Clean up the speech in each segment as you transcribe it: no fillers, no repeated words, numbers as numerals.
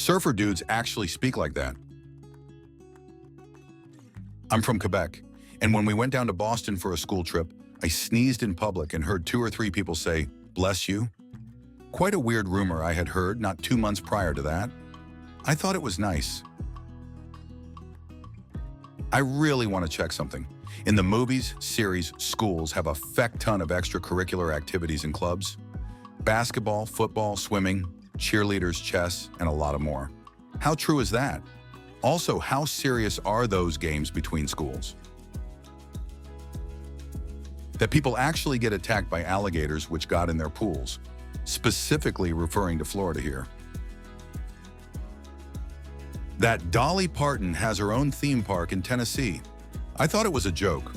Surfer dudes actually speak like that. I'm from Quebec, and when we went down to Boston for a school trip, I sneezed in public and heard 2 or 3 people say, "Bless you." Quite a weird rumor I had heard not 2 months prior to that. I thought it was nice. I really want to check something. In the movies, series, schools have a feck ton of extracurricular activities and clubs. Basketball, football, swimming, cheerleaders, chess, and a lot of more. How true is that? Also, how serious are those games between schools? That people actually get attacked by alligators which got in their pools, specifically referring to Florida here. That Dolly Parton has her own theme park in Tennessee. I thought it was a joke.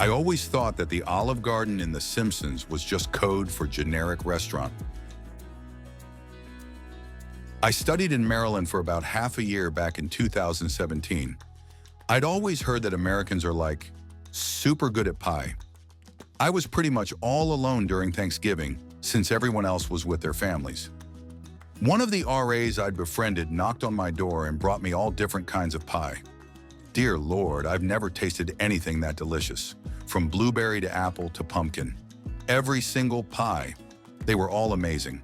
I always thought that the Olive Garden in The Simpsons was just code for generic restaurant. I studied in Maryland for about half a year back in 2017. I'd always heard that Americans are like super good at pie. I was pretty much all alone during Thanksgiving since everyone else was with their families. One of the RAs I'd befriended knocked on my door and brought me all different kinds of pie. Dear Lord, I've never tasted anything that delicious, from blueberry to apple to pumpkin. Every single pie. They were all amazing.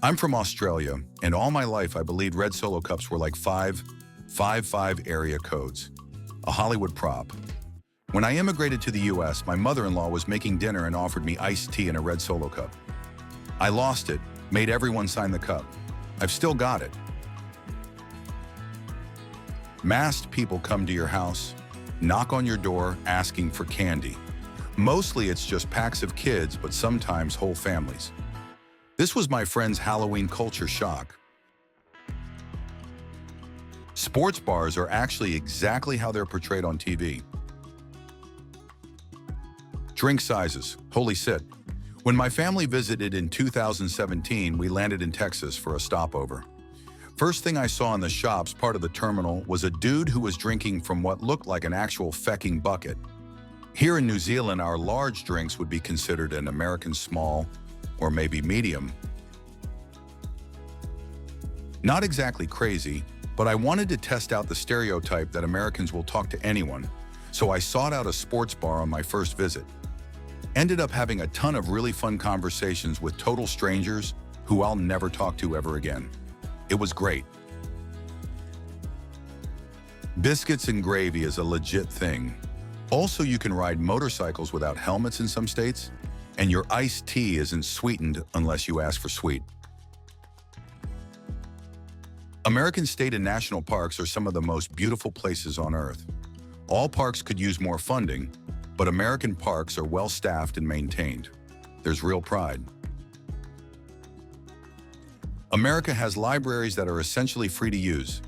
I'm from Australia, and all my life I believed red Solo cups were like 555 area codes, a Hollywood prop. When I immigrated to the US, my mother-in-law was making dinner and offered me iced tea in a red Solo cup. I lost it, made everyone sign the cup. I've still got it. Masked people come to your house, knock on your door asking for candy. Mostly it's just packs of kids, but sometimes whole families. This was my friend's Halloween culture shock. Sports bars are actually exactly how they're portrayed on TV. Drink sizes, holy shit. When my family visited in 2017, we landed in Texas for a stopover. First thing I saw in the shops part of the terminal was a dude who was drinking from what looked like an actual fecking bucket. Here in New Zealand, our large drinks would be considered an American small or maybe medium. Not exactly crazy, but I wanted to test out the stereotype that Americans will talk to anyone, so I sought out a sports bar on my first visit. Ended up having a ton of really fun conversations with total strangers who I'll never talk to ever again. It was great. Biscuits and gravy is a legit thing. Also, you can ride motorcycles without helmets in some states, and your iced tea isn't sweetened unless you ask for sweet. American state and national parks are some of the most beautiful places on Earth. All parks could use more funding, but American parks are well-staffed and maintained. There's real pride. America has libraries that are essentially free to use.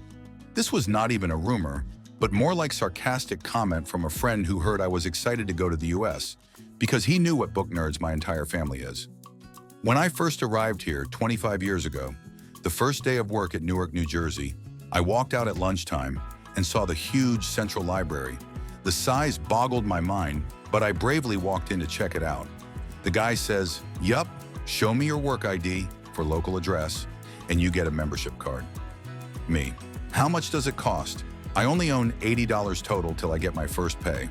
This was not even a rumor, but more like sarcastic comment from a friend who heard I was excited to go to the US because he knew what book nerds my entire family is. When I first arrived here 25 years ago, the first day of work at Newark, New Jersey, I walked out at lunchtime and saw the huge central library. The size boggled my mind, but I bravely walked in to check it out. The guy says, "Yup, show me your work ID for local address, and you get a membership card." Me, "How much does it cost? I only own $80 total till I get my first pay."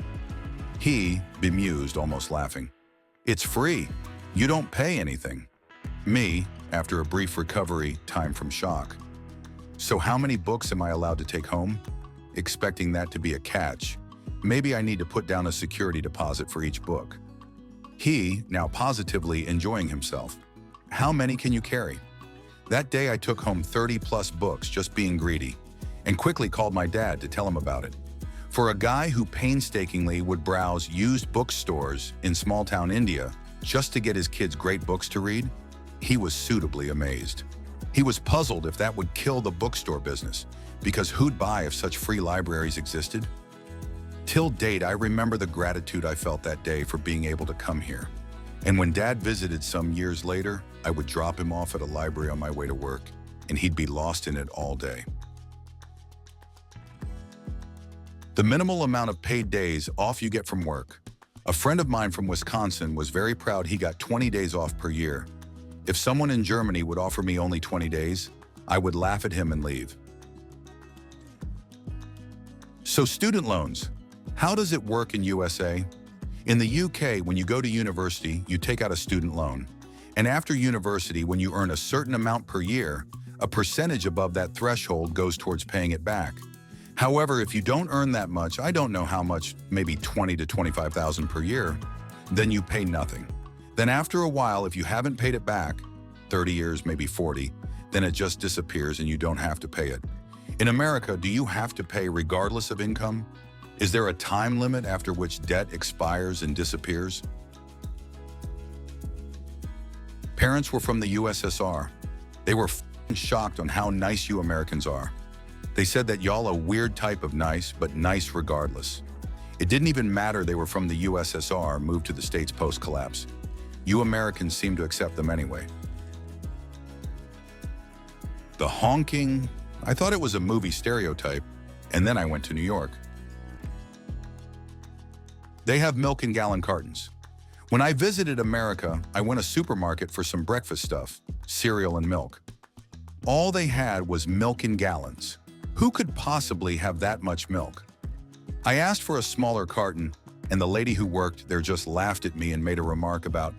He, bemused, almost laughing, "It's free. You don't pay anything." Me, after a brief recovery, time from shock. "So how many books am I allowed to take home?" Expecting that to be a catch. Maybe I need to put down a security deposit for each book. He, now positively enjoying himself, "How many can you carry?" That day I took home 30+ books just being greedy, and quickly called my dad to tell him about it. For a guy who painstakingly would browse used bookstores in small-town India just to get his kids great books to read, he was suitably amazed. He was puzzled if that would kill the bookstore business, because who'd buy if such free libraries existed? Till date, I remember the gratitude I felt that day for being able to come here. And when Dad visited some years later, I would drop him off at a library on my way to work, and he'd be lost in it all day. The minimal amount of paid days off you get from work. A friend of mine from Wisconsin was very proud he got 20 days off per year. If someone in Germany would offer me only 20 days, I would laugh at him and leave. So student loans. How does it work in USA? In the UK, when you go to university, you take out a student loan. And after university, when you earn a certain amount per year, a percentage above that threshold goes towards paying it back. However, if you don't earn that much, I don't know how much, maybe 20 to 25,000 per year, then you pay nothing. Then after a while, if you haven't paid it back, 30 years, maybe 40, then it just disappears and you don't have to pay it. In America, do you have to pay regardless of income? Is there a time limit after which debt expires and disappears? Parents were from the USSR. They were shocked on how nice you Americans are. They said that y'all a weird type of nice, but nice regardless. It didn't even matter they were from the USSR, moved to the States post-collapse. You Americans seem to accept them anyway. The honking, I thought it was a movie stereotype, and then I went to New York. They have milk in gallon cartons. When I visited America, I went to a supermarket for some breakfast stuff, cereal and milk. All they had was milk in gallons. Who could possibly have that much milk? I asked for a smaller carton, and the lady who worked there just laughed at me and made a remark about,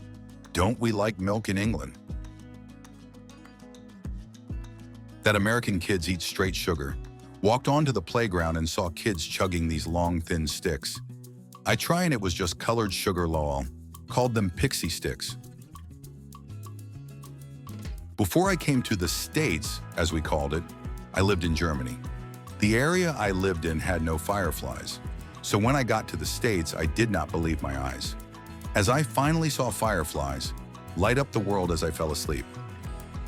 "Don't we like milk in England?" That American kids eat straight sugar. Walked onto the playground and saw kids chugging these long, thin sticks. I tried and it was just colored sugar lol. Called them pixie sticks. Before I came to the States, as we called it, I lived in Germany. The area I lived in had no fireflies. So when I got to the States, I did not believe my eyes. As I finally saw fireflies light up the world as I fell asleep.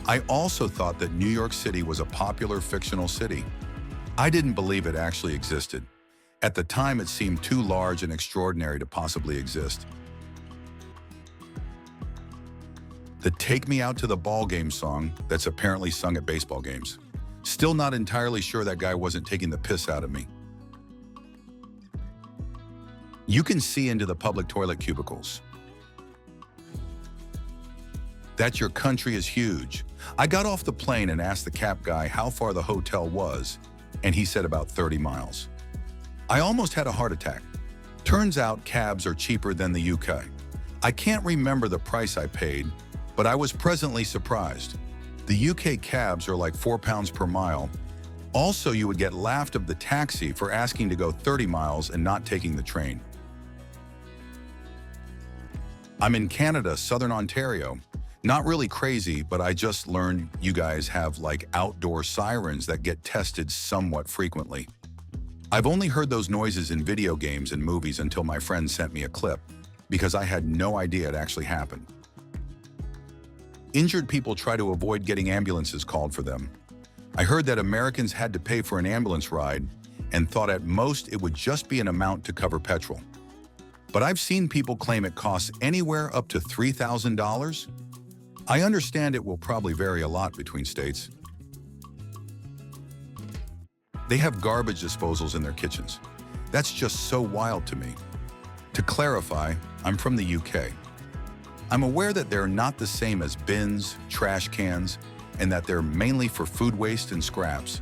I also thought that New York City was a popular fictional city. I didn't believe it actually existed. At the time, it seemed too large and extraordinary to possibly exist. The "Take Me Out to the Ball Game" song that's apparently sung at baseball games. Still not entirely sure that guy wasn't taking the piss out of me. You can see into the public toilet cubicles. That your country is huge. I got off the plane and asked the cab guy how far the hotel was, and he said about 30 miles. I almost had a heart attack. Turns out cabs are cheaper than the UK. I can't remember the price I paid, but I was pleasantly surprised. The UK cabs are like £4 per mile. Also, you would get laughed of the taxi for asking to go 30 miles and not taking the train. I'm in Canada, Southern Ontario. Not really crazy, but I just learned you guys have like outdoor sirens that get tested somewhat frequently. I've only heard those noises in video games and movies until my friend sent me a clip, because I had no idea it actually happened. Injured people try to avoid getting ambulances called for them. I heard that Americans had to pay for an ambulance ride and thought at most it would just be an amount to cover petrol. But I've seen people claim it costs anywhere up to $3,000. I understand it will probably vary a lot between states. They have garbage disposals in their kitchens. That's just so wild to me. To clarify, I'm from the UK. I'm aware that they're not the same as bins, trash cans, and that they're mainly for food waste and scraps.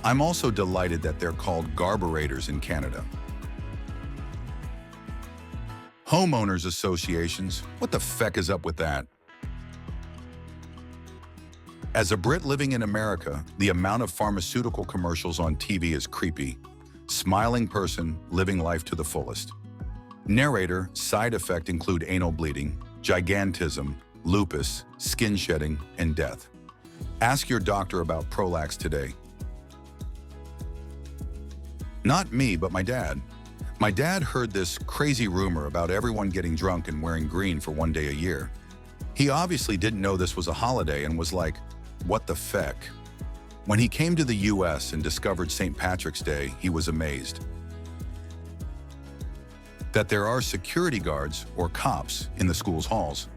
I'm also delighted that they're called garberators in Canada. Homeowners associations, what the feck is up with that? As a Brit living in America, the amount of pharmaceutical commercials on TV is creepy. Smiling person living life to the fullest. Narrator, side effect include anal bleeding, gigantism, lupus, skin shedding, and death. Ask your doctor about Prolax today. Not me, but my dad. My dad heard this crazy rumor about everyone getting drunk and wearing green for one day a year. He obviously didn't know this was a holiday and was like, what the feck? When he came to the US and discovered St. Patrick's Day, he was amazed. That there are security guards, or cops, in the school's halls,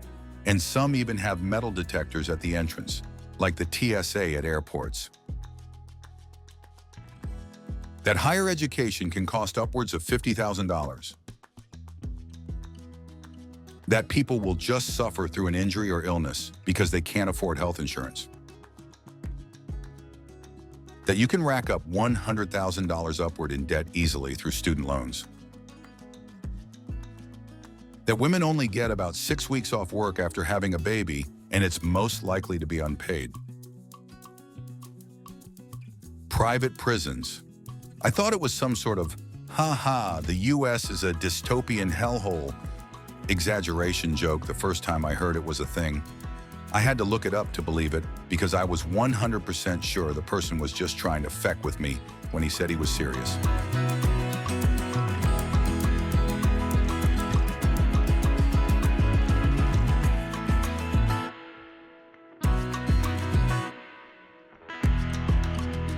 and some even have metal detectors at the entrance, like the TSA at airports. That higher education can cost upwards of $50,000. That people will just suffer through an injury or illness because they can't afford health insurance. That you can rack up $100,000 upward in debt easily through student loans. That women only get about 6 weeks off work after having a baby, and it's most likely to be unpaid. Private prisons. I thought it was some sort of, the US is a dystopian hellhole exaggeration joke the first time I heard it was a thing. I had to look it up to believe it because I was 100% sure the person was just trying to feck with me when he said he was serious.